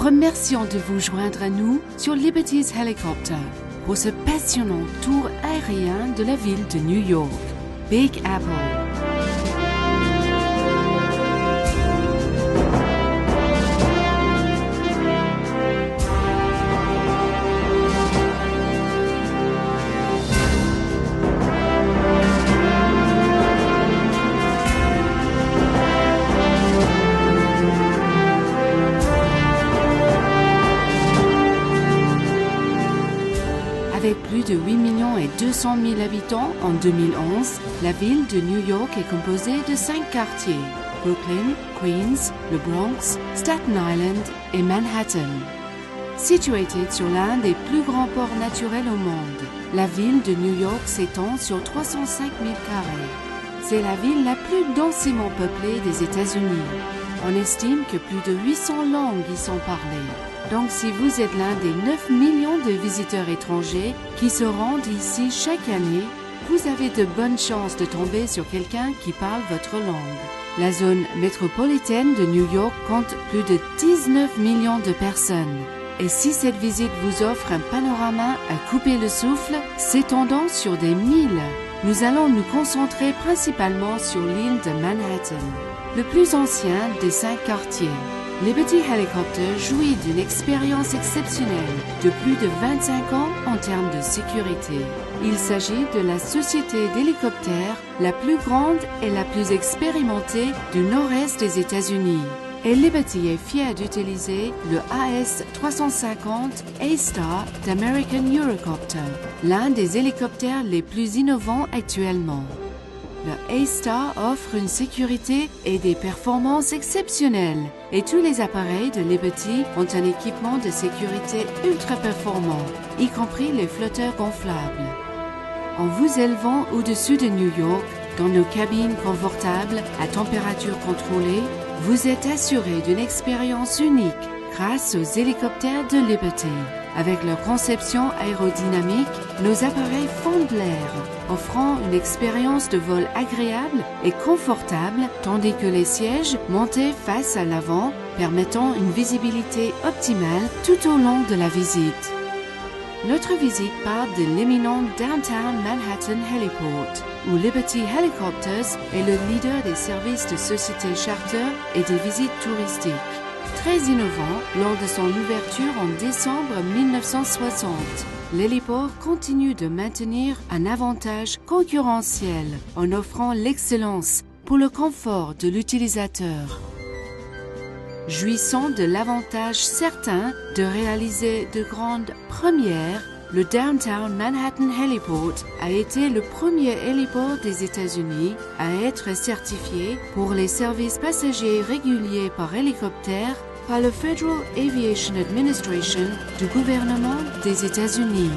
remercions de vous joindre à nous sur Liberty's Helicopter pour ce passionnant tour aérien de la ville de New York, Big Apple. Avec plus de 8 millions et 200 000 habitants en 2011, la ville de New York est composée de 5 quartiers: Brooklyn, Queens, le Bronx, Staten Island et Manhattan. Située sur l'un des plus grands ports naturels au monde, la ville de New York s'étend sur 305 000 carrés. C'est la ville la plus densément peuplée des États-Unis. On estime que plus de 800 langues y sont parlées. Donc si vous êtes l'un des 9 millions de visiteurs étrangers qui se rendent ici chaque année, vous avez de bonnes chances de tomber sur quelqu'un qui parle votre langue. La zone métropolitaine de New York compte plus de 19 millions de personnes. Et si cette visite vous offre un panorama à couper le souffle, s'étendant sur des milles, nous allons nous concentrer principalement sur l'île de Manhattan, le plus ancien des 5 quartiers. Liberty Helicopter jouit d'une expérience exceptionnelle de plus de 25 ans en termes de sécurité. Il s'agit de la société d'hélicoptères la plus grande et la plus expérimentée du nord-est des États-Unis. Et Liberty est fier d'utiliser le AS-350 A-Star d'American Eurocopter, l'un des hélicoptères les plus innovants actuellement. Le A-Star offre une sécurité et des performances exceptionnelles et tous les appareils de Liberty ont un équipement de sécurité ultra performant, y compris les flotteurs gonflables. En vous élevant au-dessus de New York, dans nos cabines confortables à température contrôlée, vous êtes assuré d'une expérience unique grâce aux hélicoptères de Liberty. Avec leur conception aérodynamique, nos appareils fondent l'air, offrant une expérience de vol agréable et confortable, tandis que les sièges montés face à l'avant permettant une visibilité optimale tout au long de la visite. Notre visite part de l'éminent Downtown Manhattan Heliport, où Liberty Helicopters est le leader des services de société charter et des visites touristiques. Très innovant, lors de son ouverture en décembre 1960, l'héliport continue de maintenir un avantage concurrentiel en offrant l'excellence pour le confort de l'utilisateur. Jouissant de l'avantage certain de réaliser de grandes premières, le Downtown Manhattan Heliport a été le premier héliport des États-Unis à être certifié pour les services passagers réguliers par hélicoptère par le Federal Aviation Administration du gouvernement des États-Unis.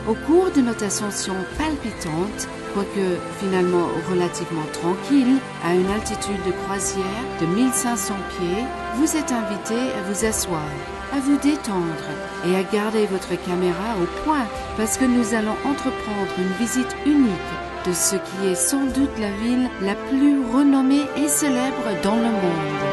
Au cours de notre ascension palpitante, quoique finalement relativement tranquille, à une altitude de croisière de 1500 pieds, vous êtes invité à vous asseoir, à vous détendre et à garder votre caméra au point parce que nous allons entreprendre une visite unique de ce qui est sans doute la ville la plus renommée et célèbre dans le monde.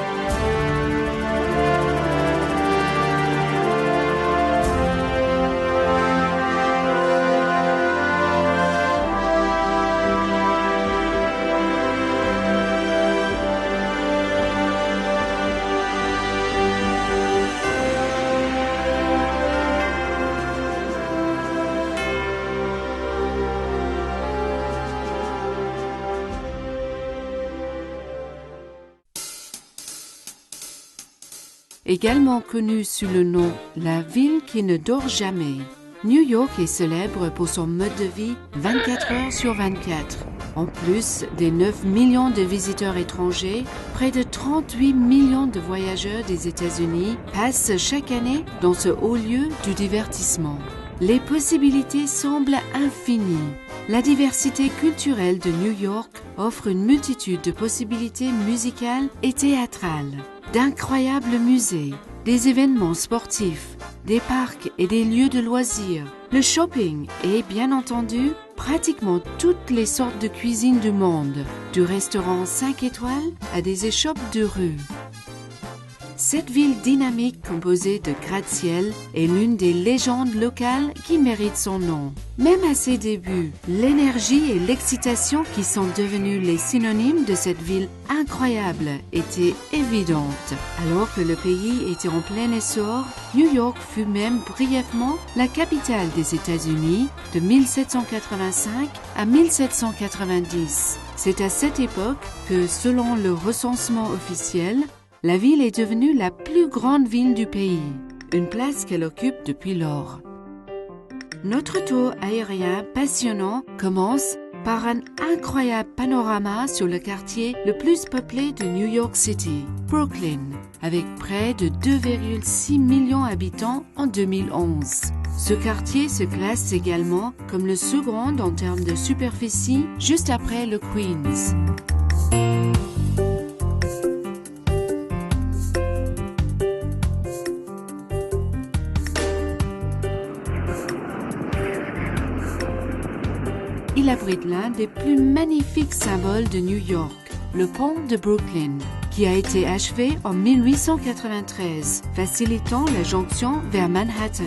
Également connue sous le nom « La ville qui ne dort jamais », New York est célèbre pour son mode de vie 24 heures sur 24. En plus des 9 millions de visiteurs étrangers, près de 38 millions de voyageurs des États-Unis passent chaque année dans ce haut lieu du divertissement. Les possibilités semblent infinies. La diversité culturelle de New York offre une multitude de possibilités musicales et théâtrales, d'incroyables musées, des événements sportifs, des parcs et des lieux de loisirs, le shopping et, bien entendu, pratiquement toutes les sortes de cuisine du monde, du restaurant 5 étoiles à des échoppes de rue. Cette ville dynamique composée de gratte-ciel est l'une des légendes locales qui mérite son nom. Même à ses débuts, l'énergie et l'excitation qui sont devenus les synonymes de cette ville incroyable étaient évidentes. Alors que le pays était en plein essor, New York fut même brièvement la capitale des États-Unis de 1785 à 1790. C'est à cette époque que, selon le recensement officiel, la ville est devenue la plus grande ville du pays, une place qu'elle occupe depuis lors. Notre tour aérien passionnant commence par un incroyable panorama sur le quartier le plus peuplé de New York City, Brooklyn, avec près de 2,6 millions d'habitants en 2011. Ce quartier se classe également comme le second en termes de superficie, juste après le Queens. Il abrite l'un des plus magnifiques symboles de New York, le pont de Brooklyn, qui a été achevé en 1893, facilitant la jonction vers Manhattan.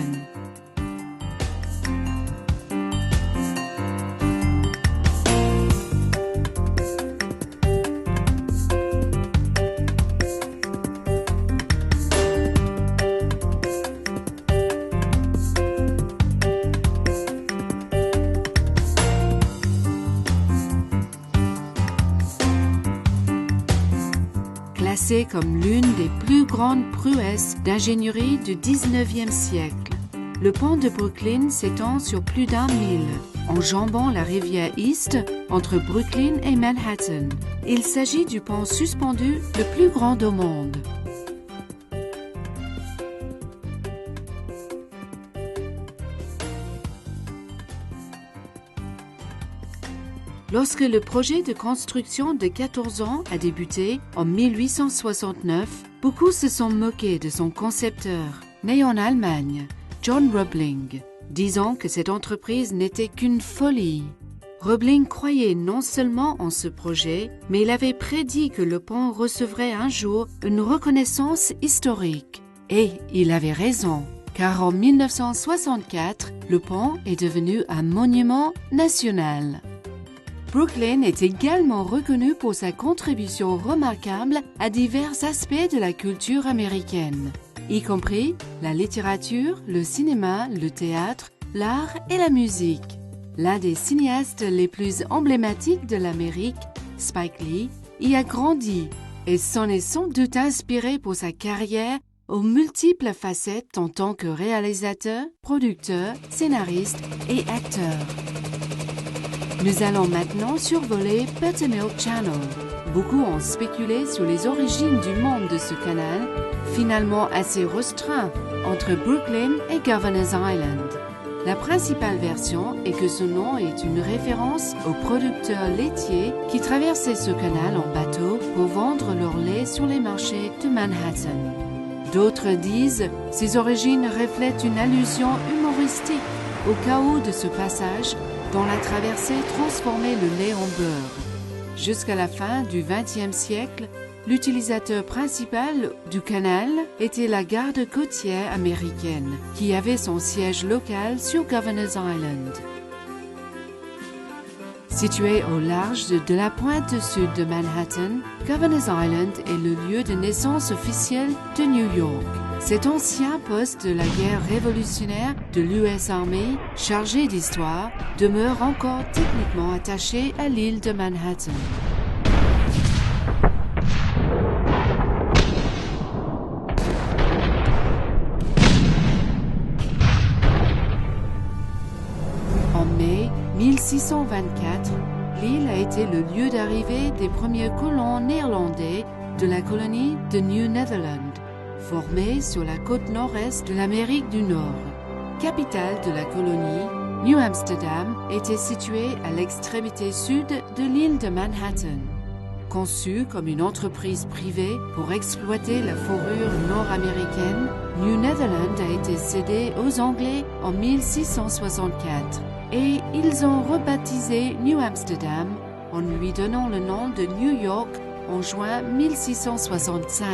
Classé comme l'une des plus grandes prouesses d'ingénierie du 19e siècle. Le pont de Brooklyn s'étend sur plus d'1 mille, enjambant la rivière East entre Brooklyn et Manhattan. Il s'agit du pont suspendu le plus grand au monde. Lorsque le projet de construction de 14 ans a débuté en 1869, beaucoup se sont moqués de son concepteur, né en Allemagne, John Roebling, disant que cette entreprise n'était qu'une folie. Roebling croyait non seulement en ce projet, mais il avait prédit que le pont recevrait un jour une reconnaissance historique. Et il avait raison, car en 1964, le pont est devenu un monument national. Brooklyn est également reconnu pour sa contribution remarquable à divers aspects de la culture américaine, y compris la littérature, le cinéma, le théâtre, l'art et la musique. L'un des cinéastes les plus emblématiques de l'Amérique, Spike Lee, y a grandi et s'en est sans doute inspiré pour sa carrière aux multiples facettes en tant que réalisateur, producteur, scénariste et acteur. Nous allons maintenant survoler Buttermilk Channel. Beaucoup ont spéculé sur les origines du monde de ce canal, finalement assez restreint entre Brooklyn et Governor's Island. La principale version est que ce nom est une référence aux producteurs laitiers qui traversaient ce canal en bateau pour vendre leur lait sur les marchés de Manhattan. D'autres disent que ses origines reflètent une allusion humoristique au chaos de ce passage dont la traversée transformait le lait en beurre. Jusqu'à la fin du XXe siècle, l'utilisateur principal du canal était la garde côtière américaine, qui avait son siège local sur Governor's Island. Situé au large de la pointe sud de Manhattan, Governor's Island est le lieu de naissance officiel de New York. Cet ancien poste de la guerre révolutionnaire de l'US Army, chargé d'histoire, demeure encore techniquement attaché à l'île de Manhattan. En mai 1624, l'île a été le lieu d'arrivée des premiers colons néerlandais de la colonie de New Netherland, formée sur la côte nord-est de l'Amérique du Nord. Capitale de la colonie, New Amsterdam était située à l'extrémité sud de l'île de Manhattan. Conçue comme une entreprise privée pour exploiter la fourrure nord-américaine, New Netherland a été cédée aux Anglais en 1664 et ils ont rebaptisé New Amsterdam en lui donnant le nom de New York en juin 1665.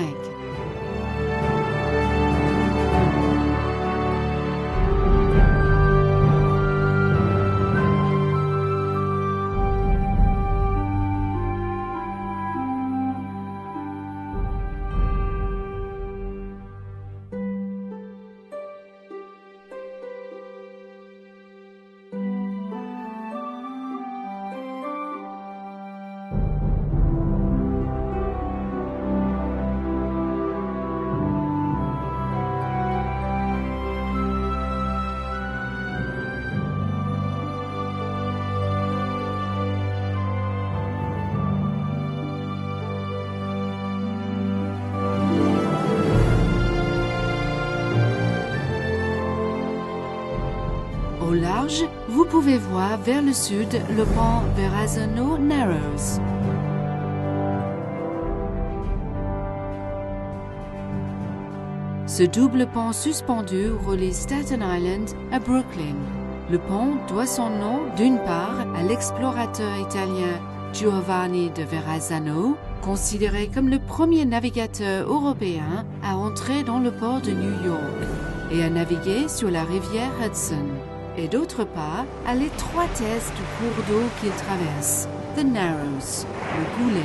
Au large, vous pouvez voir vers le sud le pont Verrazano Narrows. Ce double pont suspendu relie Staten Island à Brooklyn. Le pont doit son nom d'une part à l'explorateur italien Giovanni de Verrazzano, considéré comme le premier navigateur européen à entrer dans le port de New York et à naviguer sur la rivière Hudson, et d'autre part à l'étroitesse du cours d'eau qu'il traverse, The Narrows, le goulet.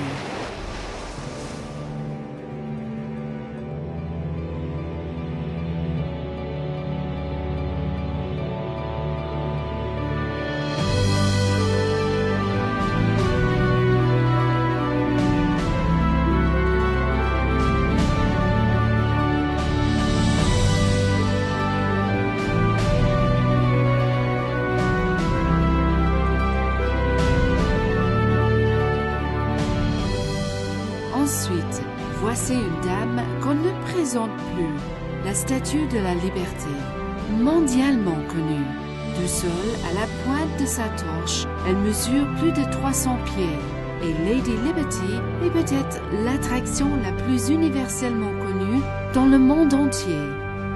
Ensuite, voici une dame qu'on ne présente plus, la Statue de la Liberté, mondialement connue. Du sol à la pointe de sa torche, elle mesure plus de 300 pieds et Lady Liberty est peut-être l'attraction la plus universellement connue dans le monde entier.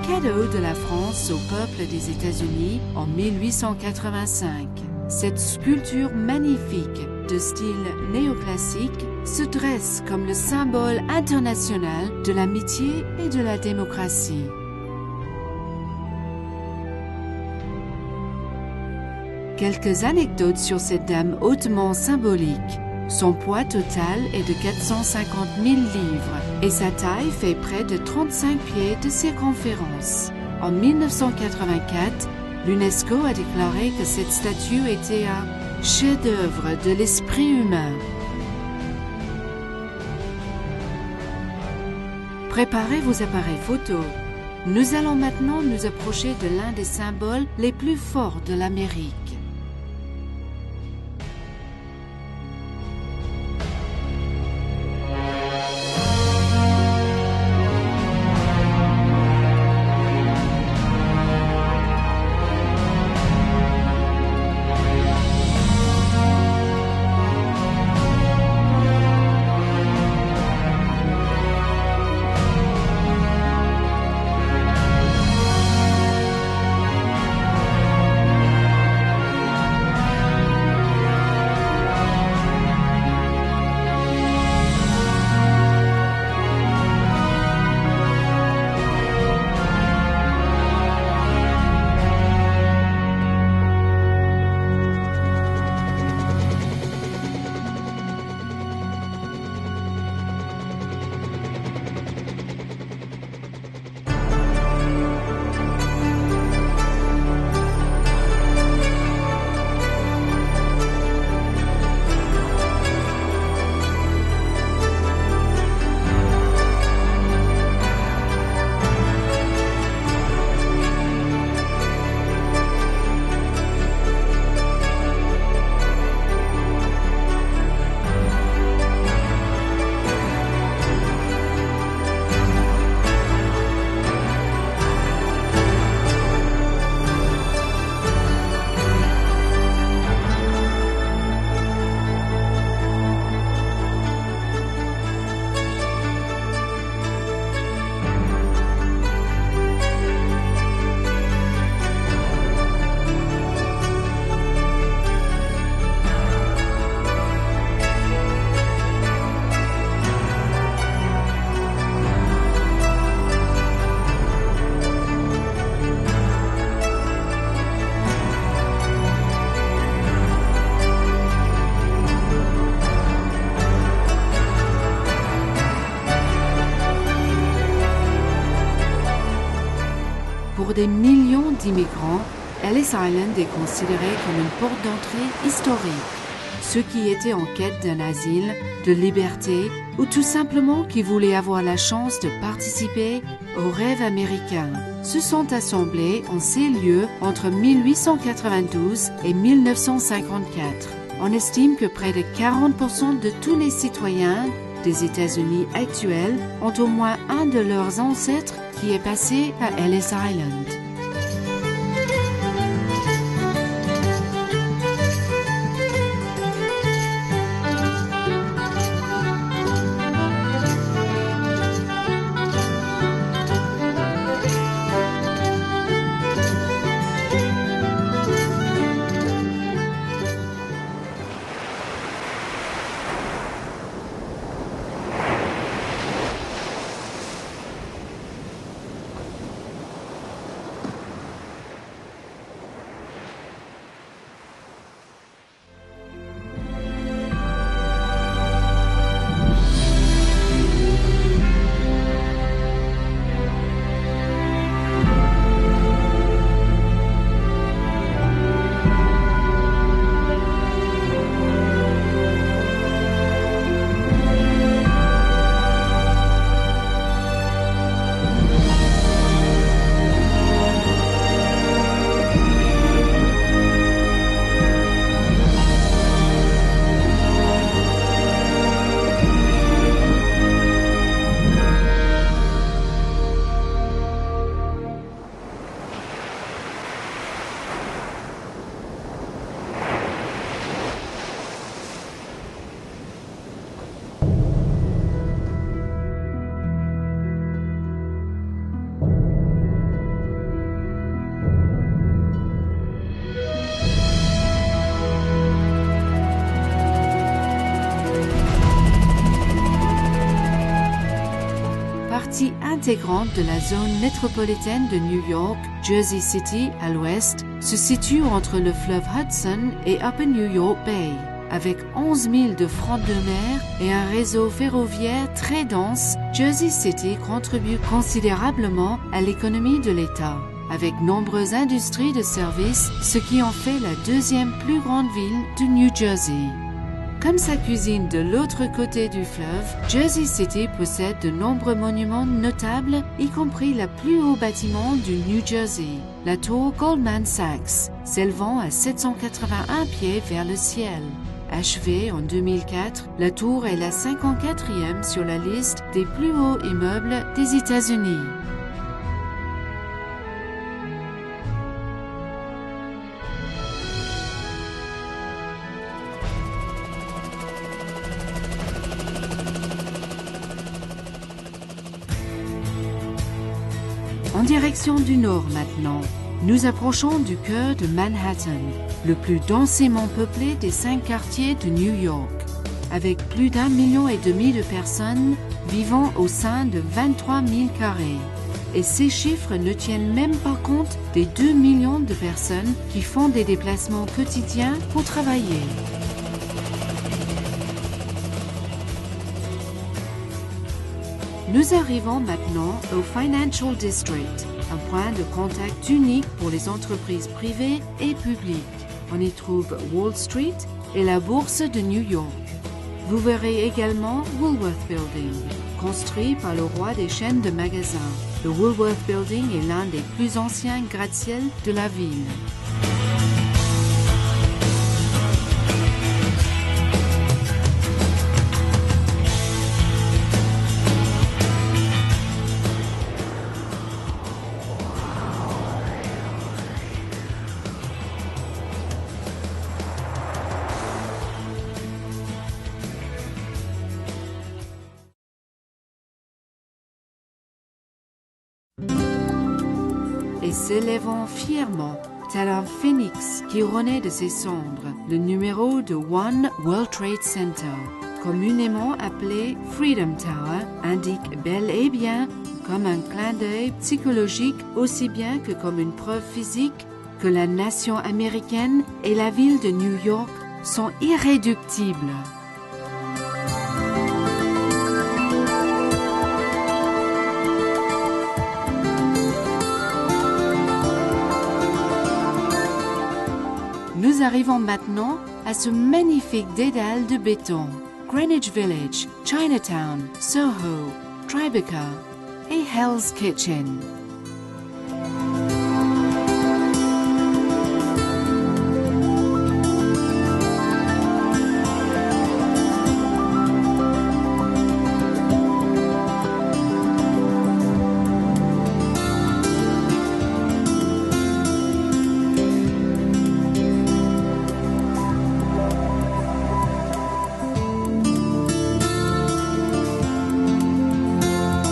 Cadeau de la France au peuple des États-Unis en 1885. Cette sculpture magnifique de style néoclassique se dresse comme le symbole international de l'amitié et de la démocratie. Quelques anecdotes sur cette dame hautement symbolique. Son poids total est de 450 000 livres et sa taille fait près de 35 pieds de circonférence. En 1984, l'UNESCO a déclaré que cette statue était un chef-d'œuvre de l'esprit humain. Préparez vos appareils photo. Nous allons maintenant nous approcher de l'un des symboles les plus forts de l'Amérique. pour des millions d'immigrants, Ellis Island est considéré comme une porte d'entrée historique. Ceux qui étaient en quête d'un asile, de liberté ou tout simplement qui voulaient avoir la chance de participer au rêve américain se sont assemblés en ces lieux entre 1892 et 1954. On estime que près de 40% de tous les citoyens des États-Unis actuels ont au moins un de leurs ancêtres qui est passé à Ellis Island. Partie intégrante de la zone métropolitaine de New York, Jersey City à l'ouest se situe entre le fleuve Hudson et Upper New York Bay. Avec 11 000 de front de mer et un réseau ferroviaire très dense, Jersey City contribue considérablement à l'économie de l'État, avec nombreuses industries de services, ce qui en fait la deuxième plus grande ville du New Jersey. Comme sa cuisine de l'autre côté du fleuve, Jersey City possède de nombreux monuments notables, y compris le plus haut bâtiment du New Jersey, la tour Goldman Sachs, s'élevant à 781 pieds vers le ciel. Achevée en 2004, la tour est la 54e sur la liste des plus hauts immeubles des États-Unis. En direction du nord maintenant, nous approchons du cœur de Manhattan, le plus densément peuplé des 5 quartiers de New York, avec plus d'1,5 million de personnes vivant au sein de 23 000 carrés. Et ces chiffres ne tiennent même pas compte des 2 millions de personnes qui font des déplacements quotidiens pour travailler. Nous arrivons maintenant au Financial District, un point de contact unique pour les entreprises privées et publiques. On y trouve Wall Street et la bourse de New York. Vous verrez également Woolworth Building, construit par le roi des chaînes de magasins. Le Woolworth Building est l'un des plus anciens gratte-ciel de la ville. Et s'élevant fièrement, tel un phénix qui renaît de ses cendres, le numéro de One World Trade Center, communément appelé Freedom Tower, indique bel et bien, comme un clin d'œil psychologique aussi bien que comme une preuve physique, que la nation américaine et la ville de New York sont irréductibles. nous arrivons maintenant à ce magnifique dédale de béton. Greenwich Village, Chinatown, Soho, Tribeca et Hell's Kitchen.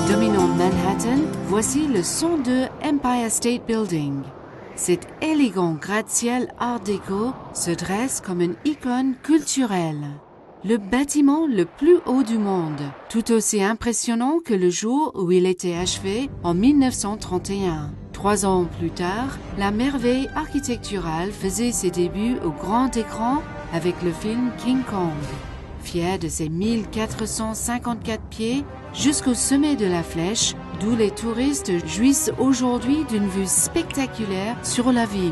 Dominant Manhattan, voici le 102 Empire State Building. Cet élégant gratte-ciel art déco se dresse comme une icône culturelle. Le bâtiment le plus haut du monde, tout aussi impressionnant que le jour où il était achevé en 1931. 3 ans plus tard, la merveille architecturale faisait ses débuts au grand écran avec le film King Kong. Fier de ses 1454 pieds jusqu'au sommet de la Flèche, d'où les touristes jouissent aujourd'hui d'une vue spectaculaire sur la ville.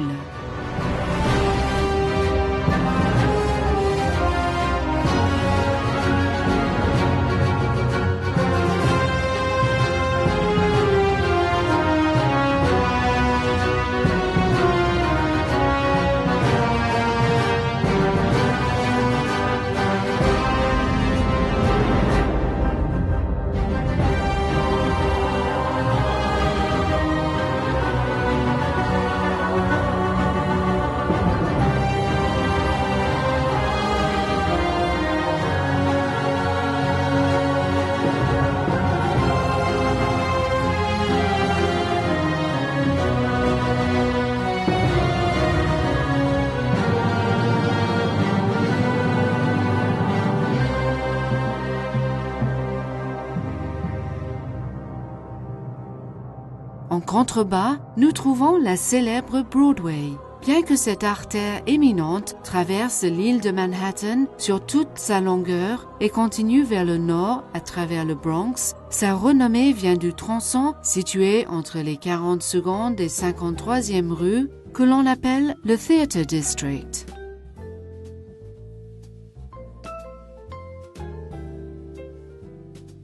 En contrebas, nous trouvons la célèbre Broadway. Bien que cette artère éminente traverse l'île de Manhattan sur toute sa longueur et continue vers le nord à travers le Bronx, sa renommée vient du tronçon situé entre les 42e et 53e rues que l'on appelle le Theatre District.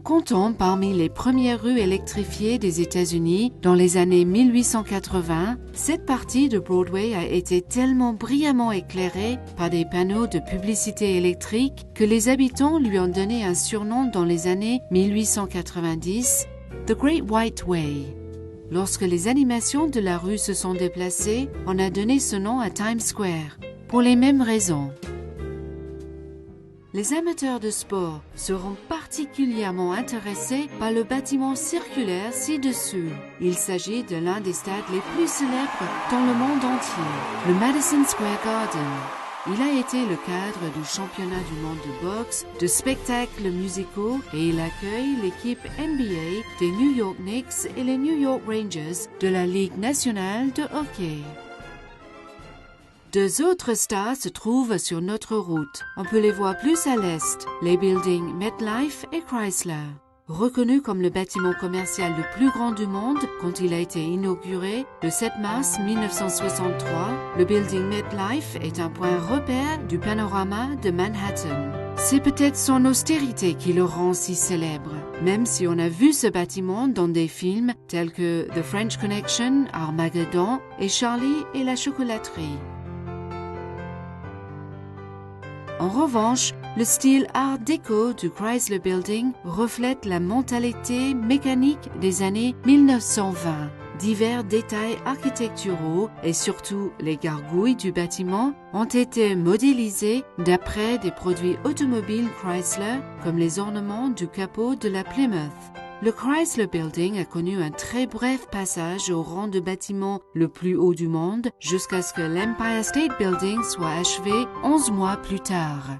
Comptant parmi les premières rues électrifiées des États-Unis dans les années 1880, cette partie de Broadway a été tellement brillamment éclairée par des panneaux de publicité électrique que les habitants lui ont donné un surnom dans les années 1890, The Great White Way. Lorsque les animations de la rue se sont déplacées, on a donné ce nom à Times Square, pour les mêmes raisons. Les amateurs de sport seront particulièrement intéressés par le bâtiment circulaire ci-dessus. Il s'agit de l'un des stades les plus célèbres dans le monde entier, le Madison Square Garden. Il a été le cadre du championnat du monde de boxe, de spectacles musicaux et il accueille l'équipe NBA des New York Knicks et les New York Rangers de la Ligue nationale de hockey. 2 autres stars se trouvent sur notre route. On peut les voir plus à l'est, les buildings MetLife et Chrysler. Reconnu comme le bâtiment commercial le plus grand du monde quand il a été inauguré le 7 mars 1963, le building MetLife est un point repère du panorama de Manhattan. C'est peut-être son austérité qui le rend si célèbre, même si on a vu ce bâtiment dans des films tels que The French Connection, Armageddon et Charlie et la chocolaterie. En revanche, le style art déco du Chrysler Building reflète la mentalité mécanique des années 1920. Divers détails architecturaux et surtout les gargouilles du bâtiment ont été modélisés d'après des produits automobiles Chrysler comme les ornements du capot de la Plymouth. Le Chrysler Building a connu un très bref passage au rang de bâtiment le plus haut du monde jusqu'à ce que l'Empire State Building soit achevé 11 mois plus tard.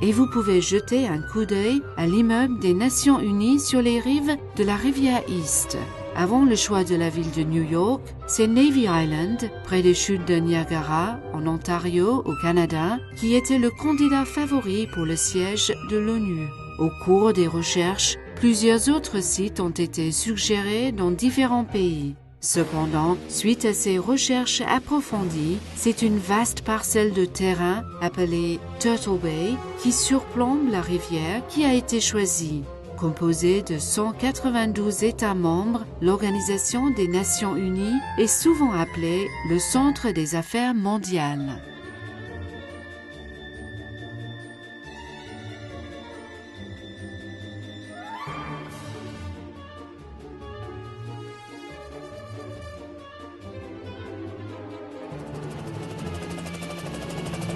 et vous pouvez jeter un coup d'œil à l'immeuble des Nations Unies sur les rives de la rivière East. Avant le choix de la ville de New York, c'est Navy Island, près des chutes de Niagara, en Ontario, au Canada, qui était le candidat favori pour le siège de l'ONU. Au cours des recherches, plusieurs autres sites ont été suggérés dans différents pays. Cependant, suite à ces recherches approfondies, c'est une vaste parcelle de terrain appelée Turtle Bay qui surplombe la rivière qui a été choisie. Composée de 192 États membres, l'Organisation des Nations Unies est souvent appelée le centre des affaires mondiales.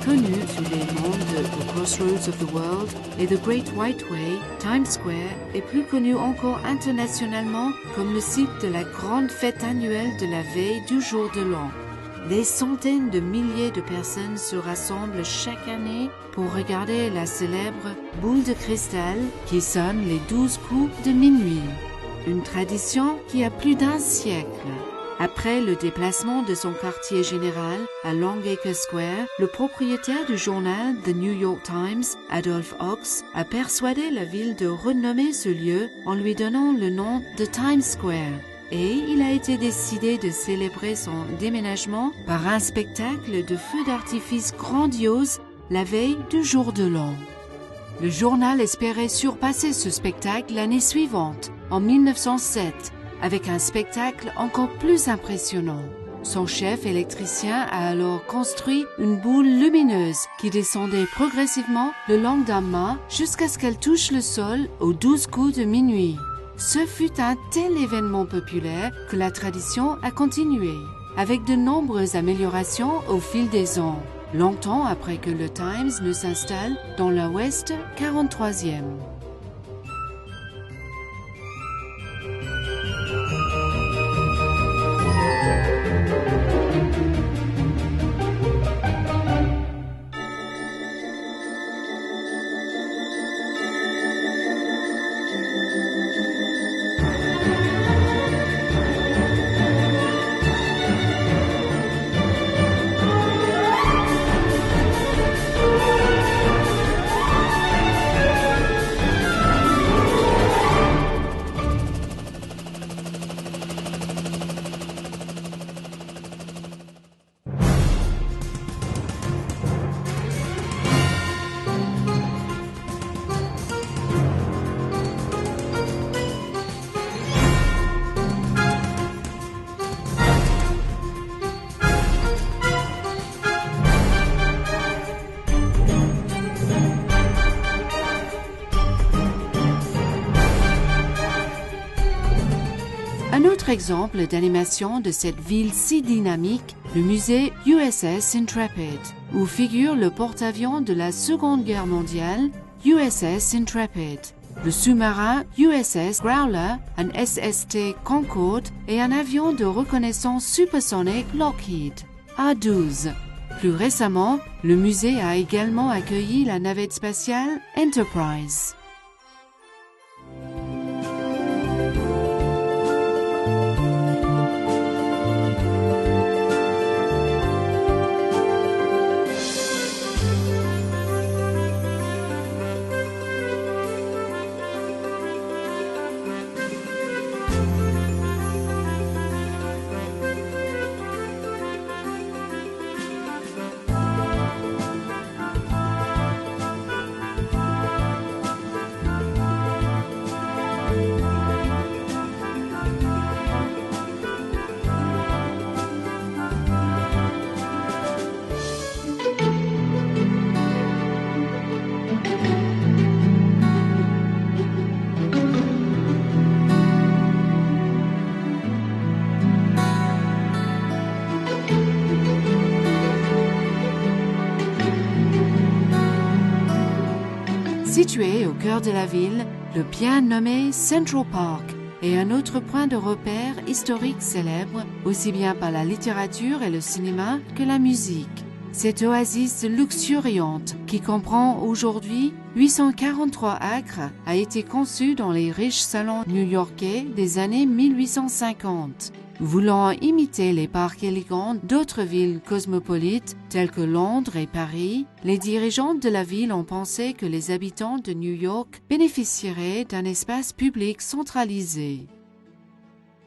Connu sous les noms de The Crossroads of the World et The Great White Way, Times Square est plus connu encore internationalement comme le site de la grande fête annuelle de la veille du jour de l'an. Des centaines de milliers de personnes se rassemblent chaque année pour regarder la célèbre boule de cristal qui sonne les 12 coups de minuit. Une tradition qui a plus d'1 siècle. Après le déplacement de son quartier général à Longacre Square, le propriétaire du journal The New York Times, Adolph Ox, a persuadé la ville de renommer ce lieu en lui donnant le nom de Times Square. Et il a été décidé de célébrer son déménagement par un spectacle de feux d'artifice grandiose la veille du jour de l'an. Le journal espérait surpasser ce spectacle l'année suivante, en 1907, avec un spectacle encore plus impressionnant. Son chef électricien a alors construit une boule lumineuse qui descendait progressivement le long d'un mât jusqu'à ce qu'elle touche le sol aux 12 coups de minuit. Ce fut un tel événement populaire que la tradition a continué, avec de nombreuses améliorations au fil des ans, longtemps après que le Times ne s'installe dans l'Ouest 43e. Un autre exemple d'animation de cette ville si dynamique, le musée USS Intrepid, où figure le porte-avions de la Seconde Guerre mondiale, USS Intrepid, le sous-marin USS Growler, un SST Concorde et un avion de reconnaissance supersonique Lockheed, A-12. Plus récemment, le musée a également accueilli la navette spatiale Enterprise. Situé au cœur de la ville, le bien nommé Central Park est un autre point de repère historique célèbre, aussi bien par la littérature et le cinéma que la musique. Cette oasis luxuriante, qui comprend aujourd'hui 843 acres, a été conçue dans les riches salons new-yorkais des années 1850. Voulant imiter les parcs élégants d'autres villes cosmopolites telles que Londres et Paris, les dirigeants de la ville ont pensé que les habitants de New York bénéficieraient d'un espace public centralisé.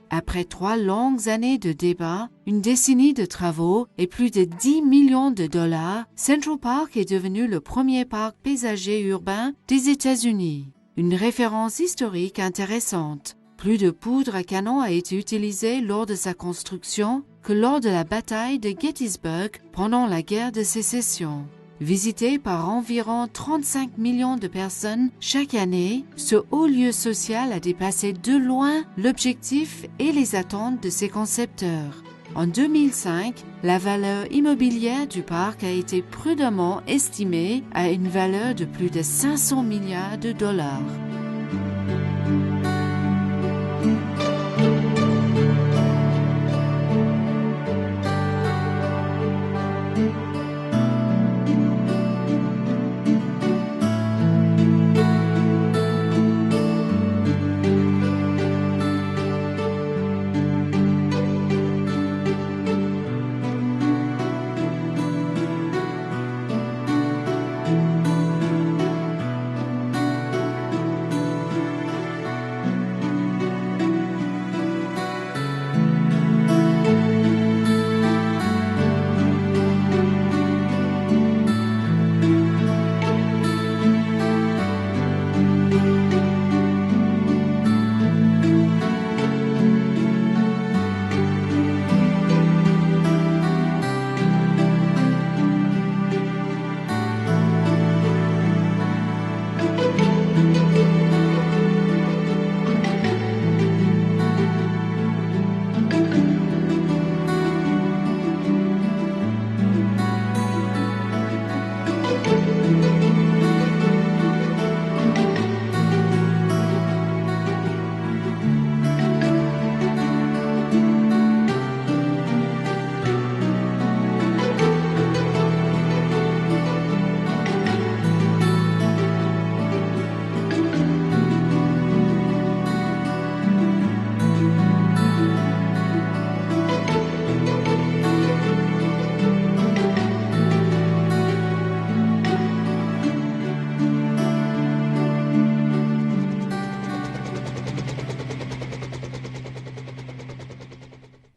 Après 3 longues années de débats, une décennie de travaux et plus de 10 millions de dollars, Central Park est devenu le premier parc paysager urbain des États-Unis. Une référence historique intéressante. Plus de poudre à canon a été utilisée lors de sa construction que lors de la bataille de Gettysburg pendant la guerre de Sécession. Visité par environ 35 millions de personnes chaque année, ce haut lieu social a dépassé de loin l'objectif et les attentes de ses concepteurs. En 2005, la valeur immobilière du parc a été prudemment estimée à une valeur de plus de 500 milliards de dollars.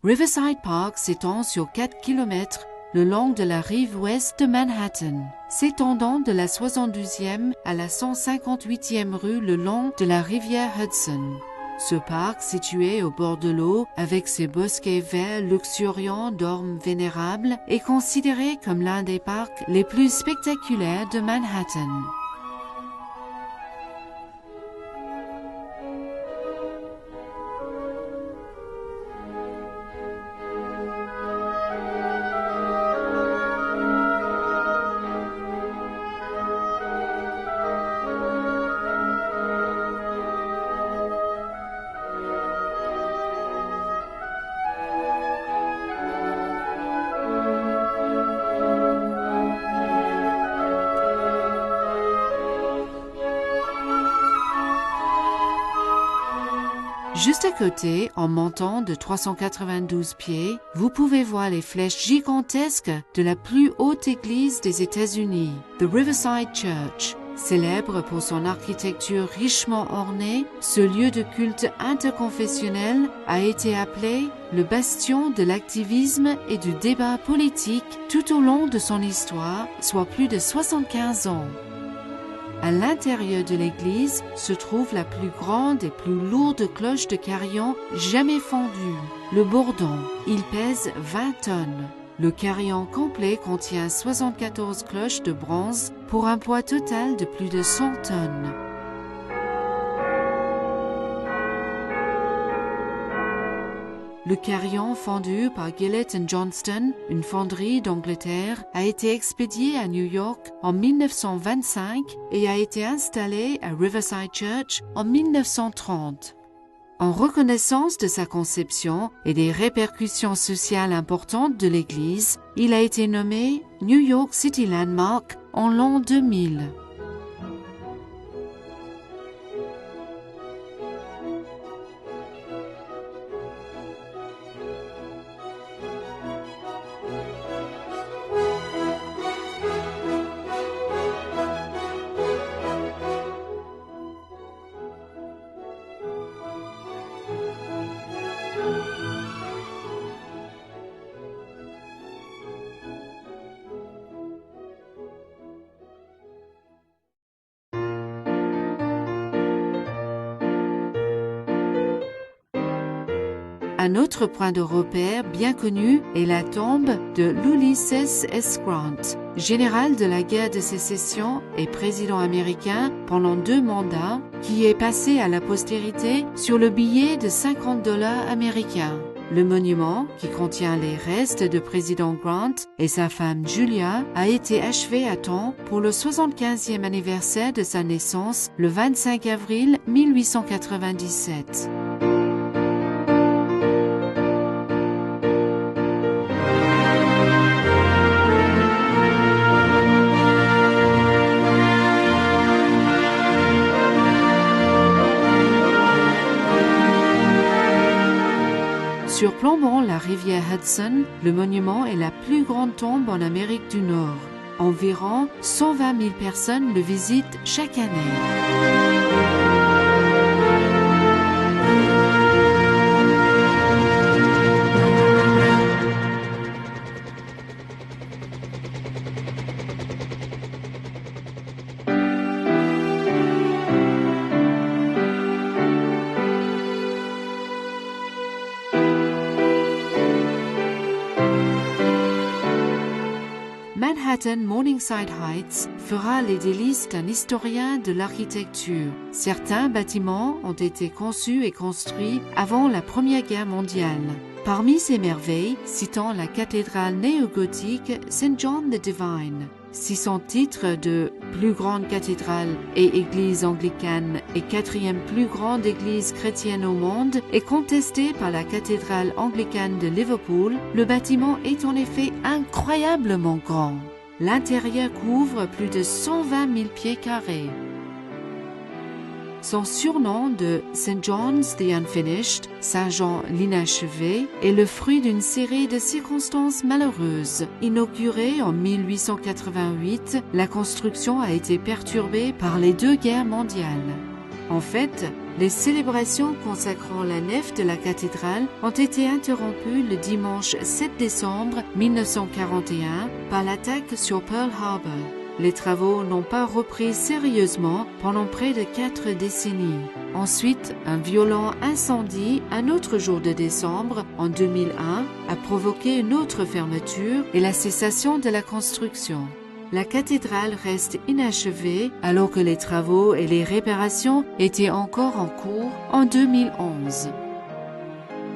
Riverside Park s'étend sur 4 km le long de la rive ouest de Manhattan, s'étendant de la 72e à la 158e rue le long de la rivière Hudson. Ce parc, situé au bord de l'eau, avec ses bosquets verts luxuriants d'ormes vénérables, est considéré comme l'un des parcs les plus spectaculaires de Manhattan. Juste à côté, en montant de 392 pieds, vous pouvez voir les flèches gigantesques de la plus haute église des États-Unis, The Riverside Church. Célèbre pour son architecture richement ornée, ce lieu de culte interconfessionnel a été appelé le bastion de l'activisme et du débat politique tout au long de son histoire, soit plus de 75 ans. À l'intérieur de l'église se trouve la plus grande et plus lourde cloche de carillon jamais fondue, le bourdon. Il pèse 20 tonnes. Le carillon complet contient 74 cloches de bronze pour un poids total de plus de 100 tonnes. Le carillon fondu par Gillett & Johnston, une fonderie d'Angleterre, a été expédié à New York en 1925 et a été installé à Riverside Church en 1930. En reconnaissance de sa conception et des répercussions sociales importantes de l'église, il a été nommé New York City Landmark en l'an 2000. Un autre point de repère bien connu est la tombe de Ulysses S. Grant, général de la guerre de sécession et président américain pendant 2 mandats, qui est passé à la postérité sur le billet de $50 américains. Le monument, qui contient les restes de président Grant et sa femme Julia, a été achevé à temps pour le 75e anniversaire de sa naissance, le 25 avril 1897. Surplombant la rivière Hudson, le monument est la plus grande tombe en Amérique du Nord. Environ 120 000 personnes le visitent chaque année. Manhattan Morningside Heights fera les délices d'un historien de l'architecture. Certains bâtiments ont été conçus et construits avant la Première Guerre mondiale. Parmi ces merveilles, citons la cathédrale néo-gothique St. John the Divine. Si son titre de plus grande cathédrale et église anglicane et 4e plus grande église chrétienne au monde est contesté par la cathédrale anglicane de Liverpool, le bâtiment est en effet incroyablement grand. L'intérieur couvre plus de 120 000 pieds carrés. Son surnom de St. John's the Unfinished, Saint-Jean l'inachevé, est le fruit d'une série de circonstances malheureuses. Inaugurée en 1888, la construction a été perturbée par les 2 guerres mondiales. En fait, les célébrations consacrant la nef de la cathédrale ont été interrompues le dimanche 7 décembre 1941 par l'attaque sur Pearl Harbor. Les travaux n'ont pas repris sérieusement pendant près de 4 décennies. Ensuite, un violent incendie, un autre jour de décembre, en 2001, a provoqué une autre fermeture et la cessation de la construction. La cathédrale reste inachevée alors que les travaux et les réparations étaient encore en cours en 2011.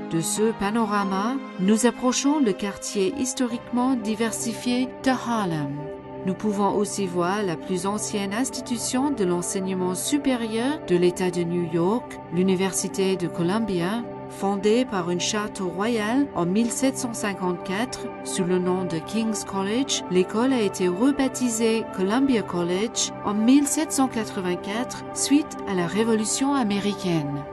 De ce panorama, nous approchons le quartier historiquement diversifié de Harlem. Nous pouvons aussi voir la plus ancienne institution de l'enseignement supérieur de l'État de New York, l'Université de Columbia, fondée par une charte royale en 1754 sous le nom de King's College. L'école a été rebaptisée Columbia College en 1784 suite à la Révolution américaine.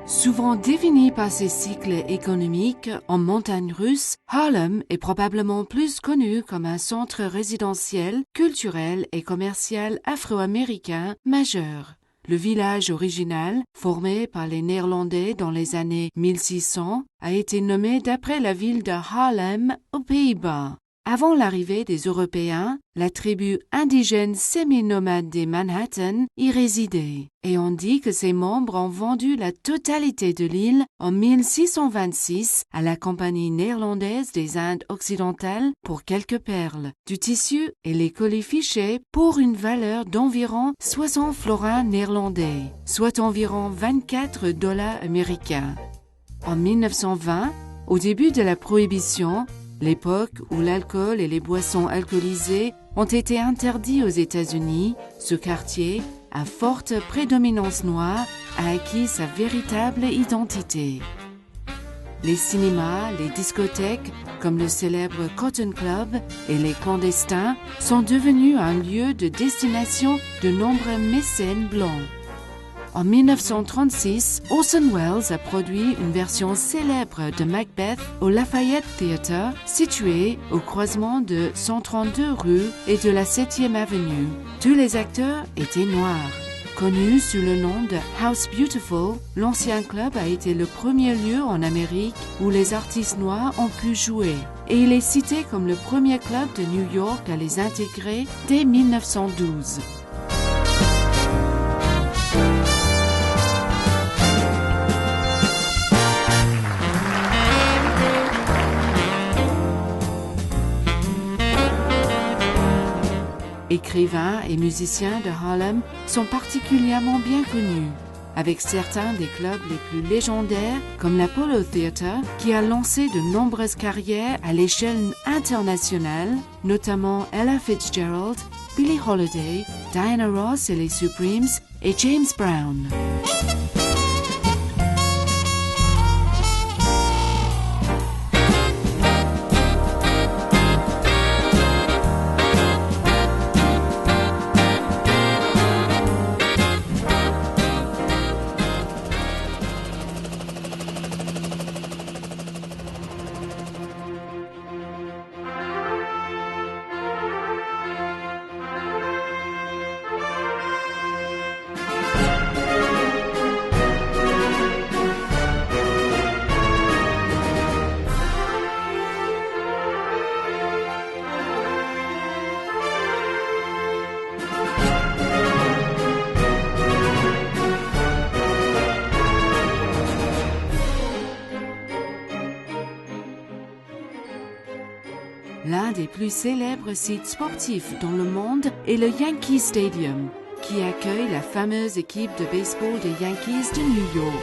Souvent défini par ses cycles économiques en montagne russe, Harlem est probablement plus connu comme un centre résidentiel, culturel et commercial afro-américain majeur. Le village original, formé par les Néerlandais dans les années 1600, a été nommé d'après la ville de Haarlem aux Pays-Bas. Avant l'arrivée des Européens, la tribu indigène semi-nomade des Manhattan y résidait, et on dit que ses membres ont vendu la totalité de l'île en 1626 à la Compagnie néerlandaise des Indes occidentales pour quelques perles, du tissu et les colifichets pour une valeur d'environ 60 florins néerlandais, soit environ $24 américains. En 1920, au début de la Prohibition, l'époque où l'alcool et les boissons alcoolisées ont été interdits aux États-Unis, ce quartier, à forte prédominance noire, a acquis sa véritable identité. Les cinémas, les discothèques, comme le célèbre Cotton Club et les clandestins, sont devenus un lieu de destination de nombreux mécènes blancs. En 1936, Orson Welles a produit une version célèbre de Macbeth au Lafayette Theatre, situé au croisement de 132 rue et de la 7e avenue. Tous les acteurs étaient noirs. Connu sous le nom de House Beautiful, l'ancien club a été le premier lieu en Amérique où les artistes noirs ont pu jouer. Et il est cité comme le premier club de New York à les intégrer dès 1912. Écrivains et musiciens de Harlem sont particulièrement bien connus, avec certains des clubs les plus légendaires comme l'Apollo Theatre, qui a lancé de nombreuses carrières à l'échelle internationale, notamment Ella Fitzgerald, Billie Holiday, Diana Ross et les Supremes et James Brown. L'un des plus célèbres sites sportifs dans le monde est le Yankee Stadium, qui accueille la fameuse équipe de baseball des Yankees de New York.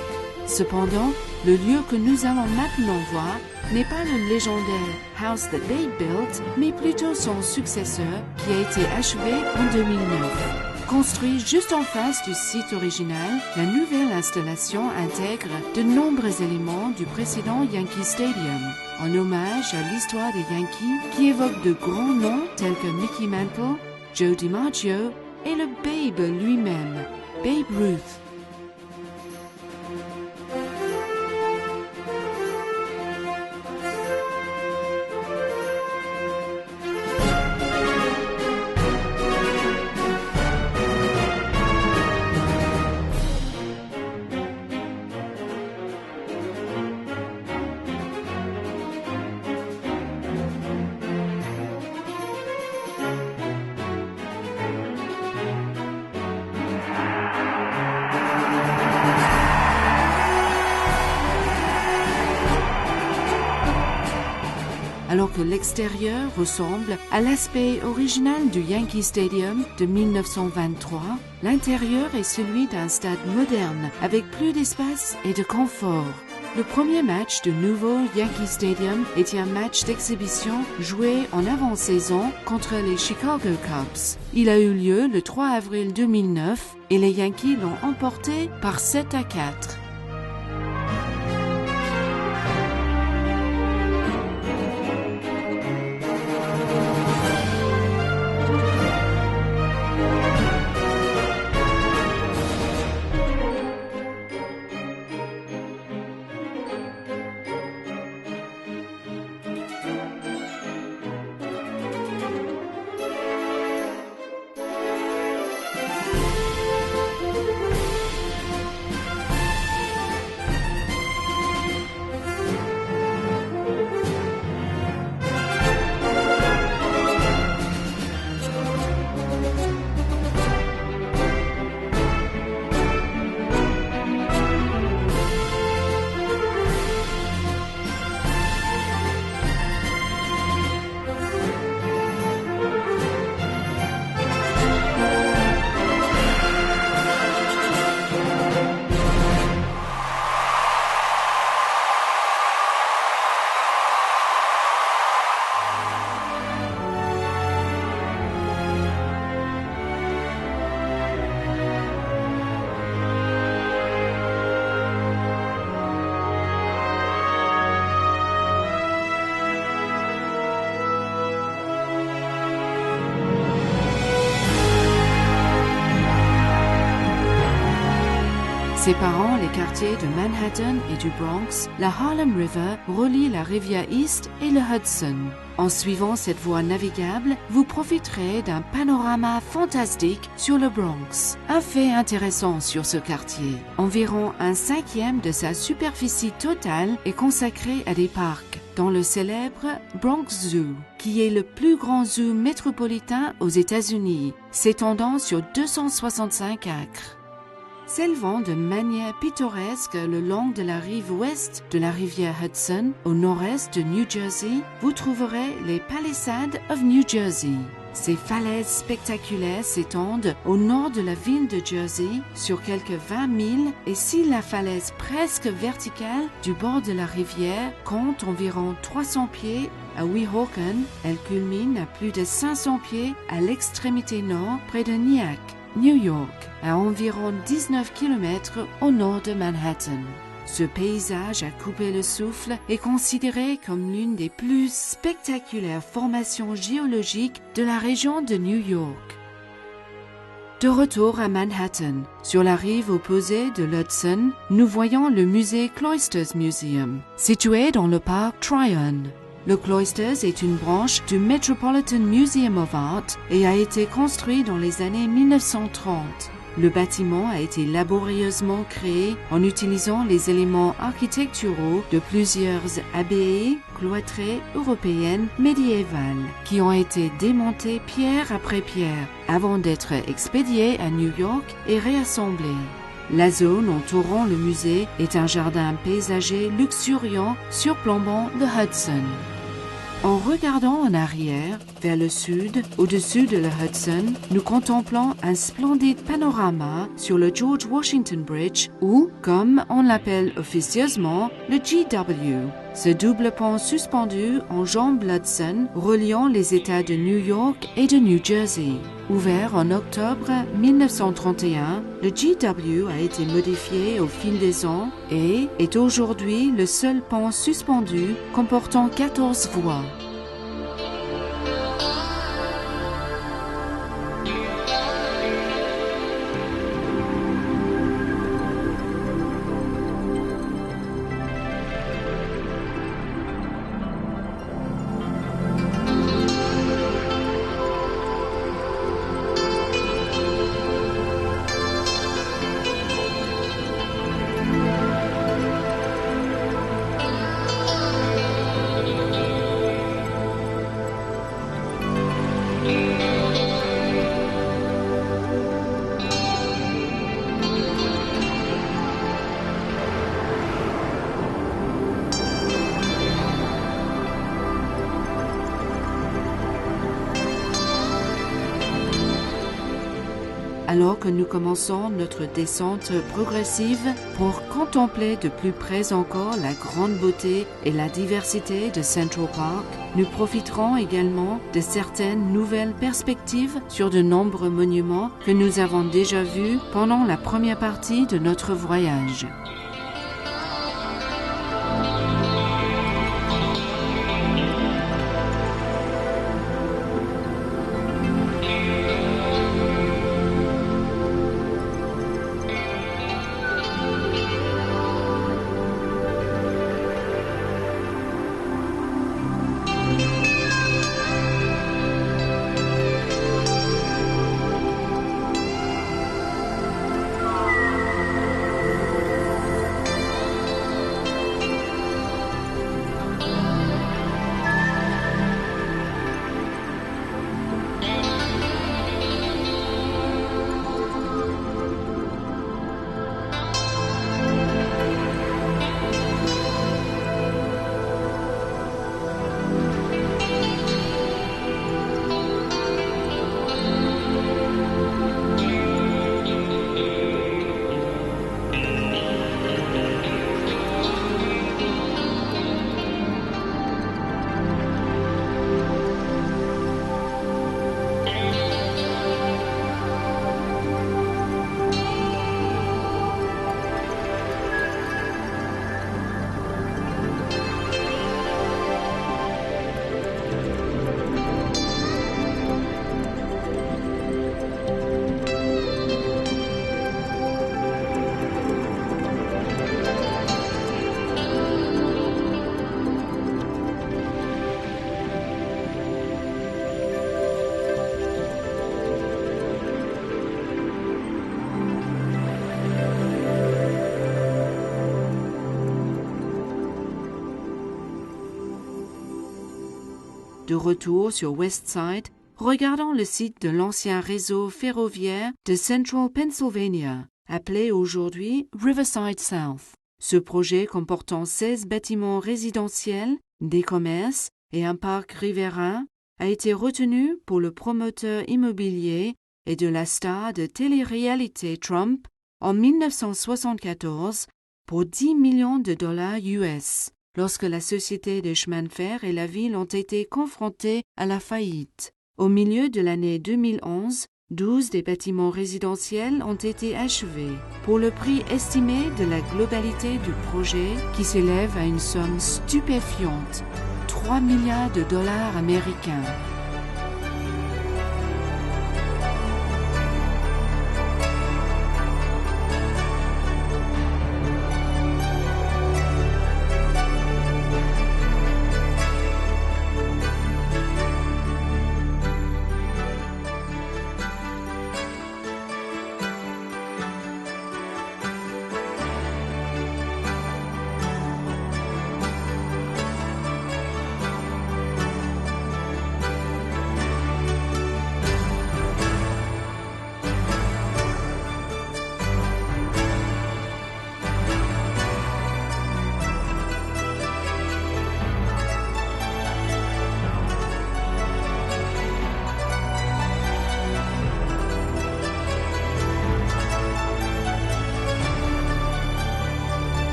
Cependant, le lieu que nous allons maintenant voir n'est pas le légendaire House that they built, mais plutôt son successeur qui a été achevé en 2009. Construit juste en face du site original, la nouvelle installation intègre de nombreux éléments du précédent Yankee Stadium, en hommage à l'histoire des Yankees qui évoque de grands noms tels que Mickey Mantle, Joe DiMaggio et le Babe lui-même, Babe Ruth. Alors que l'extérieur ressemble à l'aspect original du Yankee Stadium de 1923, l'intérieur est celui d'un stade moderne avec plus d'espace et de confort. Le premier match du nouveau Yankee Stadium était un match d'exhibition joué en avant-saison contre les Chicago Cubs. Il a eu lieu le 3 avril 2009 et les Yankees l'ont emporté par 7-4. Séparant les quartiers de Manhattan et du Bronx, la Harlem River relie la rivière East et le Hudson. En suivant cette voie navigable, vous profiterez d'un panorama fantastique sur le Bronx. Un fait intéressant sur ce quartier, environ 1/5 de sa superficie totale est consacrée à des parcs, dont le célèbre Bronx Zoo, qui est le plus grand zoo métropolitain aux États-Unis, s'étendant sur 265 acres. S'élevant de manière pittoresque le long de la rive ouest de la rivière Hudson, au nord-est de New Jersey, vous trouverez les Palisades of New Jersey. Ces falaises spectaculaires s'étendent au nord de la ville de Jersey sur quelques 20 milles et si la falaise presque verticale du bord de la rivière compte environ 300 pieds à Weehawken, elle culmine à plus de 500 pieds à l'extrémité nord près de Nyack, New York, à environ 19 km au nord de Manhattan. Ce paysage à couper le souffle est considéré comme l'une des plus spectaculaires formations géologiques de la région de New York. De retour à Manhattan, sur la rive opposée de l'Hudson, nous voyons le musée Cloisters Museum, situé dans le parc Tryon. Le Cloisters est une branche du Metropolitan Museum of Art et a été construit dans les années 1930. Le bâtiment a été laborieusement créé en utilisant les éléments architecturaux de plusieurs abbayes cloîtrées européennes médiévales qui ont été démontées pierre après pierre avant d'être expédiées à New York et réassemblées. La zone entourant le musée est un jardin paysager luxuriant surplombant le Hudson. En regardant en arrière, vers le sud, au-dessus de la Hudson, nous contemplons un splendide panorama sur le George Washington Bridge ou, comme on l'appelle officieusement, le GW, ce double pont suspendu en jambe l'Hudson reliant les États de New York et de New Jersey. Ouvert en octobre 1931, le GW a été modifié au fil des ans et est aujourd'hui le seul pont suspendu comportant 14 voies. Alors que nous commençons notre descente progressive pour contempler de plus près encore la grande beauté et la diversité de Central Park, nous profiterons également de certaines nouvelles perspectives sur de nombreux monuments que nous avons déjà vus pendant la première partie de notre voyage. De retour sur West Side, regardons le site de l'ancien réseau ferroviaire de Central Pennsylvania, appelé aujourd'hui Riverside South. Ce projet comportant 16 bâtiments résidentiels, des commerces et un parc riverain a été retenu pour le promoteur immobilier et de la star de télé-réalité Trump en 1974 pour 10 millions de dollars US, lorsque la société de chemin de fer et la ville ont été confrontées à la faillite. Au milieu de l'année 2011, 12 des bâtiments résidentiels ont été achevés pour le prix estimé de la globalité du projet qui s'élève à une somme stupéfiante, 3 milliards de dollars américains.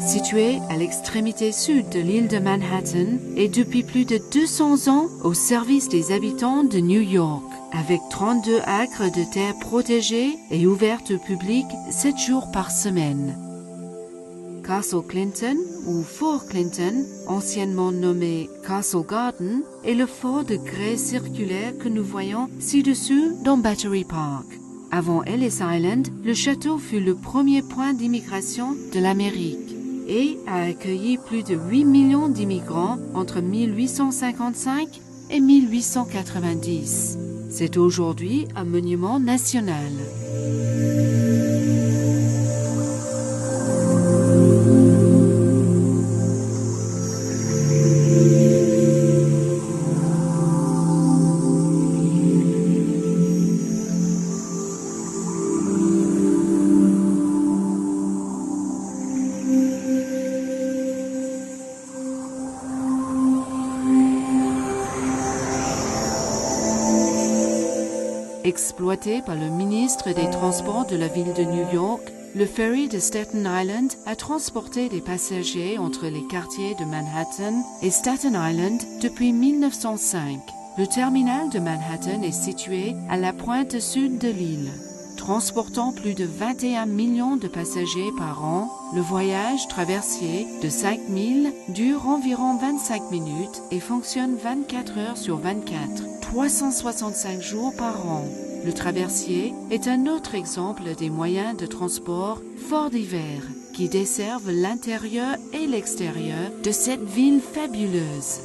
Situé à l'extrémité sud de l'île de Manhattan et depuis plus de 200 ans au service des habitants de New York, avec 32 acres de terre protégée et ouverte au public 7 jours par semaine. Castle Clinton ou Fort Clinton, anciennement nommé Castle Garden, est le fort de grès circulaire que nous voyons ci-dessus dans Battery Park. Avant Ellis Island, le château fut le premier point d'immigration de l'Amérique et a accueilli plus de 8 millions d'immigrants entre 1855 et 1890. C'est aujourd'hui un monument national. Exploité par le ministre des Transports de la ville de New York, le ferry de Staten Island a transporté des passagers entre les quartiers de Manhattan et Staten Island depuis 1905. Le terminal de Manhattan est situé à la pointe sud de l'île. Transportant plus de 21 millions de passagers par an, le voyage traversier de 5000 dure environ 25 minutes et fonctionne 24 heures sur 24, 365 jours par an. Le traversier est un autre exemple des moyens de transport fort divers qui desservent l'intérieur et l'extérieur de cette ville fabuleuse.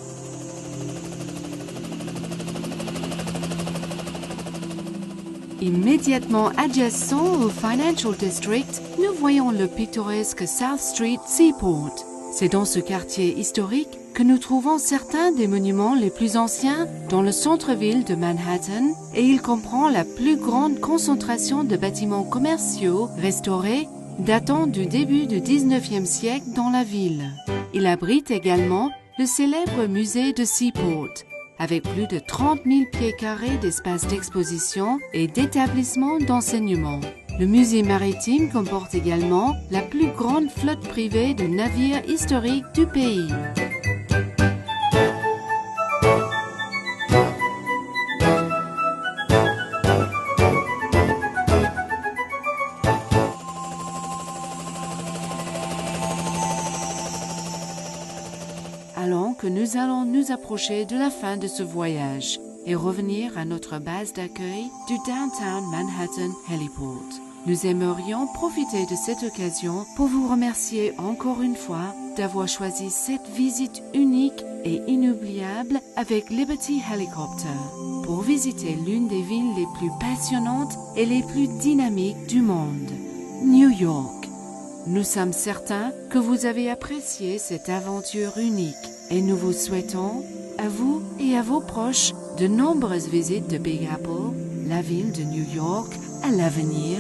Immédiatement adjacent au Financial District, nous voyons le pittoresque South Street Seaport. C'est dans ce quartier historique que nous trouvons certains des monuments les plus anciens dans le centre-ville de Manhattan et il comprend la plus grande concentration de bâtiments commerciaux restaurés datant du début du 19e siècle dans la ville. Il abrite également le célèbre musée de Seaport, avec plus de 30 000 pieds carrés d'espace d'exposition et d'établissements d'enseignement. Le musée maritime comporte également la plus grande flotte privée de navires historiques du pays. Alors que nous allons nous approcher de la fin de ce voyage et revenir à notre base d'accueil du Downtown Manhattan Heliport. Nous aimerions profiter de cette occasion pour vous remercier encore une fois d'avoir choisi cette visite unique et inoubliable avec Liberty Helicopter pour visiter l'une des villes les plus passionnantes et les plus dynamiques du monde, New York. Nous sommes certains que vous avez apprécié cette aventure unique et nous vous souhaitons, à vous et à vos proches, de nombreuses visites de Big Apple, la ville de New York, à l'avenir.